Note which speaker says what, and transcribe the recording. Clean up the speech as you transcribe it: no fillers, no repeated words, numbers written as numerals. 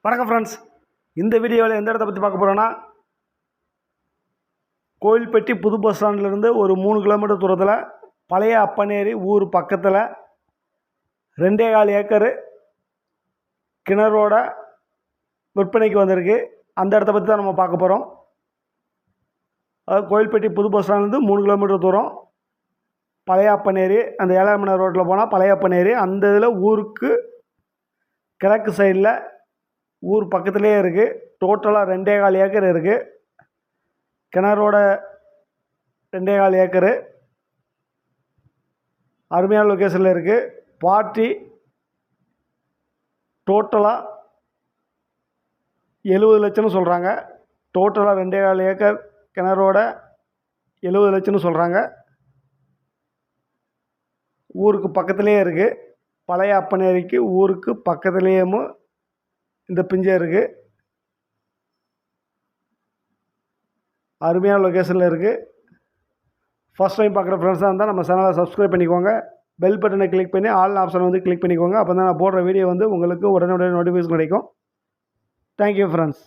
Speaker 1: வணக்கம் ஃப்ரெண்ட்ஸ். இந்த வீடியோவில் எந்த இடத்த பற்றி பார்க்க போகிறோன்னா, கோயில்பட்டி புது பஸ் ஸ்டாண்ட்லேருந்து ஒரு 3 கிலோமீட்டர் தூரத்தில் பழைய அப்பனேரி ஊர் பக்கத்தில் 2.25 ஏக்கரு கிணறோட விற்பனைக்கு வந்திருக்கு. அந்த இடத்த பற்றி தான் நம்ம பார்க்க போகிறோம். அதாவது கோயில்பட்டி புது பஸ் ஸ்டாண்ட்லேருந்து 3 கிலோமீட்டர் தூரம் பழைய அப்பனேரி, அந்த 7ஆம் நகர் ரோட்டில் போனால் பழைய அப்பனேரி. அந்த இதில் ஊருக்கு கிழக்கு சைடில் ஊர் பக்கத்துலேயே இருக்குது. டோட்டலாக 2.25 ஏக்கர் இருக்குது. கிணறோட 2.25 ஏக்கரு அருமையான லொக்கேஷனில் இருக்குது. பார்ட்டி டோட்டலாக 70 லட்சம்னு சொல்கிறாங்க. டோட்டலாக 2.25 ஏக்கர் கிணறோட 70 லட்சம்னு சொல்கிறாங்க. ஊருக்கு பக்கத்துலேயே இருக்குது. பழைய அப்பனேரிக்கு ஊருக்கு பக்கத்துலேயும் இந்த பிஞ்சை இருக்குது. அருமையான லொக்கேஷனில் இருக்குது. ஃபஸ்ட் டைம் பார்க்குற ஃப்ரெண்ட்ஸாக இருந்தால் நம்ம சேனலை சப்ஸ்கிரைப் பண்ணிக்கோங்க. பெல் பட்டனை கிளிக் பண்ணி ஆல் ஆப்ஷன் வந்து கிளிக் பண்ணிக்கோங்க. அப்போ தான் நான் போடுற வீடியோ வந்து உங்களுக்கு உடனே நோட்டிஃபிகேஷன் கிடைக்கும். Thank you friends.